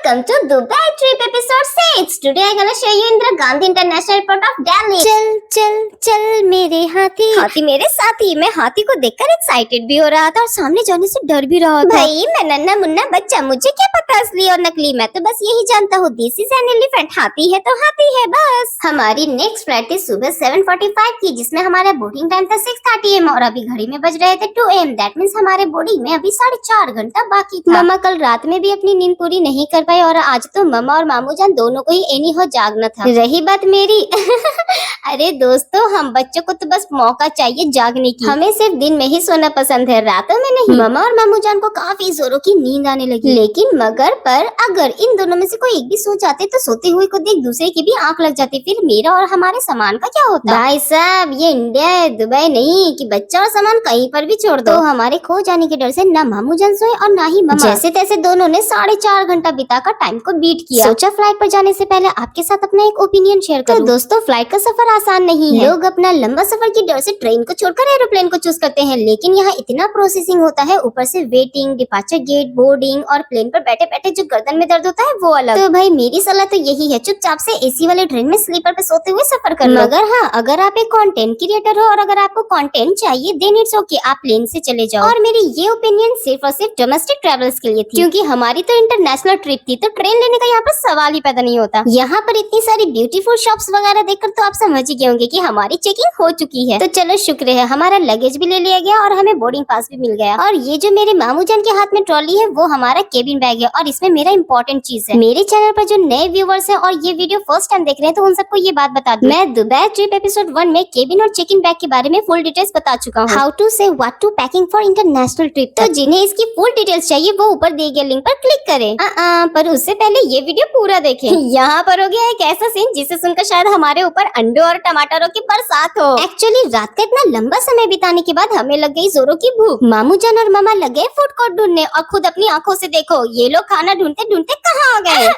Welcome to Dubai trip episode 6. Today I'm gonna show you Indira Gandhi International Airport of Delhi. चल चल चल मेरे हाथी, हाथी मेरे साथी। मैं हाथी को देखकर एक्साइटेड भी हो रहा था और सामने जाने से डर भी रहा था। भाई मैं नन्ना मुन्ना बच्चा, मुझे क्या पता असली और नकली। मैं तो बस यही जानता हूँ दिस इज एन एलिफेंट। हाथी है तो हाथी है बस। हमारी नेक्स्ट फ्लाइट थी सुबह 7:45 की, जिसमें हमारा बोर्डिंग टाइम था 6:30 AM और अभी घड़ी में बज रहे थे 2 AM। दैट मीन्स हमारे बोर्डिंग में अभी 4.5 घंटा बाकी था। मामा कल रात में भी अपनी नींद पूरी नहीं कर पाए और आज तो मामा और मामू जान दोनों को ही एनी हो जागना था। रही बात मेरी अरे दोस्तों, हम बच्चों को तो बस मौका चाहिए जागने की। हमें सिर्फ दिन में ही सोना पसंद है, रातों में नहीं। मामा और मामू जान को काफी जोरों की नींद आने लगी, लेकिन मगर पर अगर इन दोनों में से कोई एक भी सो जाते तो सोते हुए को देख दूसरे की भी आंख लग जाती। फिर मेरा और हमारे सामान का क्या होता? भाई साहब ये इंडिया है, दुबई नहीं कि बच्चा और सामान कहीं पर भी छोड़ दो। तो हमारे खो जाने के डर से ना मामू जान सोए और ना ही मामा। जैसे तैसे दोनों ने 4.5 घंटा बिताकर टाइम को बीट किया। सोचा फ्लाइट पर जाने से पहले आपके साथ अपना एक ओपिनियन शेयर करूं। तो दोस्तों फ्लाइट का सफर आसान नहीं है। लोग अपना लंबा सफर की डर से ट्रेन को छोड़कर एरोप्लेन को चूज करते हैं, लेकिन यहाँ इतना प्रोसेसिंग होता है, ऊपर से वेटिंग, डिपार्चर गेट, बोर्डिंग और प्लेन पर बैठे बैठे जो गर्दन में दर्द होता है वो अलग। तो भाई मेरी सलाह तो यही है, चुपचाप से एसी वाले ट्रेन में स्लीपर पे सोते हुए सफर कर लो। मगर हाँ, अगर आप एक कंटेंट क्रिएटर हो और अगर आपको कंटेंट चाहिए देन इट्स ओके, आप प्लेन से चले जाओ। और मेरी ये ओपिनियन सिर्फ और सिर्फ डोमेस्टिक ट्रेवलर्स के लिए थी, क्योंकि हमारी तो इंटरनेशनल ट्रिप थी, तो ट्रेन लेने का यहाँ पर सवाल ही पैदा नहीं होता। यहाँ पर इतनी सारी ब्यूटीफुल शॉप्स वगैरह देखकर तो आप समझ ही गए होंगे कि हमारी चेकिंग हो चुकी है। तो चलो शुक्र है, हमारा लगेज भी ले लिया गया और हमें बोर्डिंग पास भी मिल गया। और ये जो मेरे मामू जान के हाथ में ट्रॉली है वो हमारा केबिन बैग है और इसमें मेरा इंपॉर्टेंट चीज है। मेरे चैनल पर जो नए व्यूवर्स हैं और ये वीडियो फर्स्ट टाइम देख रहे हैं तो उन सबको ये बात बता दूं, मैं दुबई ट्रिप एपिसोड 1 में केबिन और चेकिंग बैग के बारे में फुल डिटेल्स बता चुका हूँ। How to say what to packing for international trip. तो जिन्हें इसकी फुल डिटेल्स चाहिए वो ऊपर दिए गए लिंक पर क्लिक करें। पर उससे पहले ये वीडियो पूरा देखें। यहाँ पर हो गया एक ऐसा सीन जिसे सुनकर शायद हमारे ऊपर अंडों और टमाटरों की बरसात हो। एक्चुअली रात का इतना लंबा समय बिताने के बाद हमें लग गई जोरों की भूख। मामू जान और मामा लग गए फूड कोर्ट ढूंढने और खुद अपनी आंखों से देखो ये लोग खाना ढूंढते ढूंढते कहाँ आ गए।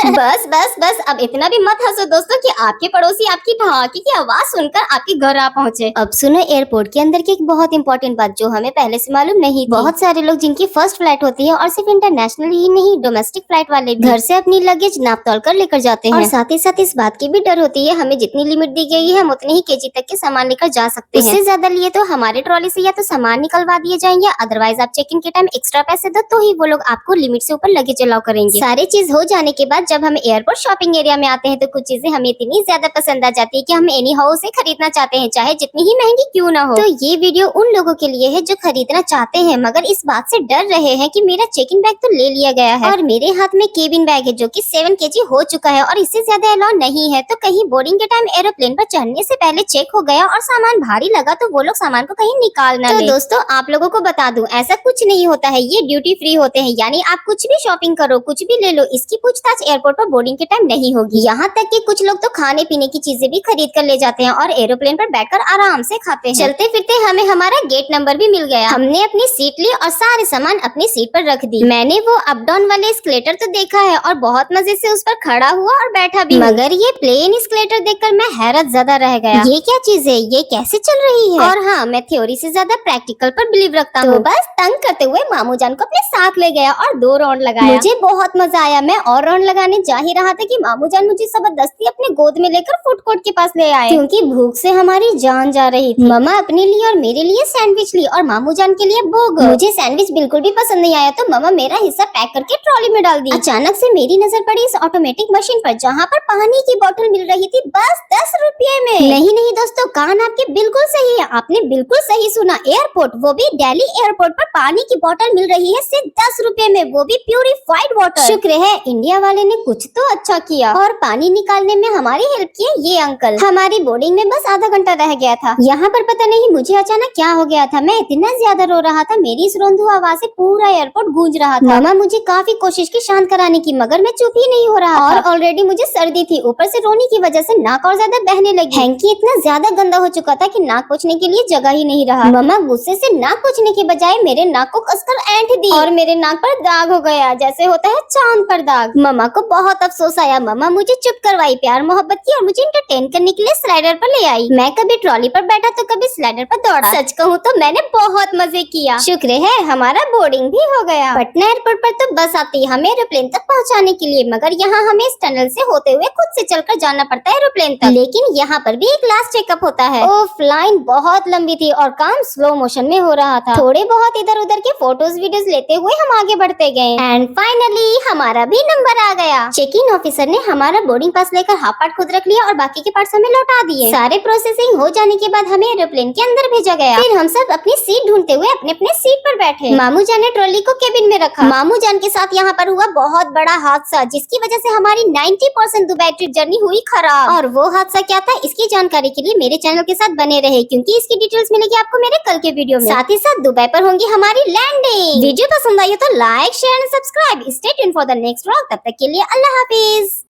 बस बस बस अब इतना भी मत हंसो दोस्तों कि आपके पड़ोसी आपकी ठहाके की आवाज सुनकर आपके घर आ पहुंचे। अब सुनो एयरपोर्ट के अंदर की एक बहुत इंपॉर्टेंट बात जो हमें पहले से मालूम नहीं थी। बहुत सारे लोग जिनकी फर्स्ट फ्लाइट होती है और सिर्फ इंटरनेशनल ही नहीं डोमेस्टिक फ्लाइट वाले भी घर से अपनी लगेज नाप तोल कर लेकर जाते हैं। और साथ ही साथ इस बात की भी डर होती है हमें जितनी लिमिट दी गई है हम उतनी ही केजी तक के सामान लेकर जा सकते हैं। इससे ज्यादा लिए तो हमारे ट्रॉली से या तो सामान निकलवा दिए जाएंगे, अदरवाइज आप चेक इन के टाइम एक्स्ट्रा पैसे दो तो ही वो लोग आपको लिमिट से ऊपर लगेज अलाउ करेंगे। सारी चीज हो जाने के बाद जब हम एयरपोर्ट शॉपिंग एरिया में आते हैं तो कुछ चीजें हमें इतनी ज्यादा पसंद आ जाती है कि हम एनी हाउ से खरीदना चाहते हैं, चाहे जितनी ही महंगी क्यों ना हो। तो ये वीडियो उन लोगों के लिए है जो खरीदना चाहते हैं मगर इस बात से डर रहे हैं कि मेरा चेक इन बैग तो ले लिया गया है और मेरे हाथ में केबिन बैग है जो कि 7 kg हो चुका है और इससे ज्यादा अलाउ नहीं है। तो कहीं बोर्डिंग के टाइम एरोप्लेन पर चढ़ने से पहले चेक हो गया और सामान भारी लगा तो वो लोग सामान को कहीं निकाल ना ले। दोस्तों आप लोगों को बता दूं ऐसा कुछ नहीं होता है, ये ड्यूटी फ्री होते हैं, यानी आप कुछ भी शॉपिंग करो कुछ भी ले लो, इसकी पूछताछ एयरपोर्ट पर बोर्डिंग के टाइम नहीं होगी। यहाँ तक कि कुछ लोग तो खाने पीने की चीजें भी खरीद कर ले जाते हैं और एरोप्लेन पर बैठकर आराम से खाते हैं। चलते फिरते हमें हमारा गेट नंबर भी मिल गया। हमने अपनी सीट ली और सारे सामान अपनी सीट पर रख दी। मैंने वो अप डाउन वाले एस्केलेटर तो देखा है और बहुत मजे से उस पर खड़ा हुआ और बैठा भी, मगर ये प्लेन एस्केलेटर देखकर मैं हैरत ज़्यादा रह गया। ये क्या चीज है, ये कैसे चल रही है? और हाँ, मैं थ्योरी से ज्यादा प्रैक्टिकल पर बिलीव रखता हूँ। तो बस तंग करते हुए मामू जान को अपने साथ ले गया और 2 राउंड लगाया। मुझे बहुत मजा आया। मैं और राउंड लगाने जा ही रहा था कि मामू जान मुझे जबरदस्ती अपने गोद में लेकर फूड कोर्ट के पास ले आए, क्योंकि भूख से हमारी जान जा रही थी। मामा अपने लिए और मेरे लिए सैंडविच ली और मामू जान के लिए बर्गर। मुझे सैंडविच बिल्कुल भी पसंद नहीं आया तो मामा मेरा हिस्सा पैक करके ट्रॉली में डाल दी। अचानक से मेरी नजर पड़ी इस ऑटोमेटिक मशीन पर जहाँ पर पानी की बोतल मिल रही थी बस 10 रुपये में। नहीं दोस्तों, कान आपके बिल्कुल सही है, आपने बिल्कुल सही सुना। एयरपोर्ट, वो भी दिल्ली एयरपोर्ट पर पानी की बोतल मिल रही है सिर्फ 10 रुपए में, वो भी प्यूरिफाइड वाटर। शुक्र है इंडिया वाले ने कुछ तो अच्छा किया और पानी निकालने में हमारी हेल्प की ये अंकल। हमारी बोर्डिंग में बस आधा घंटा रह गया था। यहाँ पर पता नहीं मुझे अचानक क्या हो गया था, मैं इतना ज्यादा रो रहा था, मेरी इस रोंदू आवाज से पूरा एयरपोर्ट गूंज रहा था। मामा मुझे काफी कोशिश की शांत कराने की मगर मैं चुप ही नहीं हो रहा और ऑलरेडी मुझे सर्दी थी, ऊपर से रोने की वजह से नाक और ज्यादा बहने लगी। हैंकी इतना ज्यादा गंदा हो चुका था कि नाक पोंछने के लिए जगह ही नहीं रहा। मामा गुस्से से नाक पोंछने के बजाय मेरे नाक को कसकर ऐंठ दी और मेरे नाक पर दाग हो गया जैसे होता है चांद पर दाग। मामा को बहुत अफसोस आया। मम्मा मुझे चुप करवाई, प्यार मोहब्बत की और मुझे एंटरटेन करने के लिए स्लाइडर पर ले आई। मैं कभी ट्रॉली पर बैठा तो कभी स्लाइडर पर दौड़ा। सच कहूँ तो मैंने बहुत मजे किया। शुक्र है हमारा बोर्डिंग भी हो गया। पटना एयरपोर्ट पर तो बस आती है हमें एरोप्लेन तक पहुँचाने के लिए, मगर यहाँ हमें इस टनल से होते हुए खुद से चलकर जाना पड़ता है एरोप्लेन तक। लेकिन यहाँ पर भी एक लास्ट चेकअप होता है। ओह, लाइन बहुत लंबी थी और काम स्लो मोशन में हो रहा था। थोड़े बहुत इधर उधर के फोटोज वीडियोस लेते हुए हम आगे बढ़ते गए एंड फाइनली हमारा भी नंबर आ गया। चेक इन ऑफिसर ने हमारा बोर्डिंग पास लेकर हाफ पार्ट खुद रख लिया और बाकी के पार्ट्स हमें लौटा दिए। सारे प्रोसेसिंग हो जाने के बाद हमें एरोप्लेन के अंदर भेजा गया। फिर हम सब अपनी सीट ढूंढते हुए अपने अपने सीट पर बैठे। मामू जान ने ट्रॉली को केबिन में रखा। मामू जान के साथ यहाँ पर हुआ बहुत बड़ा हादसा, जिसकी वजह से हमारी 90% दुबई ट्रिप जर्नी हुई खराब। और वो हादसा क्या था, इसकी जानकारी के लिए मेरे चैनल के साथ बने रहे, क्योंकि इसकी डिटेल्स मिलेगी आपको मेरे कल के वीडियो में। साथ ही साथ दुबई पर होंगी हमारी लैंडिंग। वीडियो पसंद आई हो तो like share and subscribe. Stay tuned for the next vlog. तब तक के लिए अल्लाह हाफिज।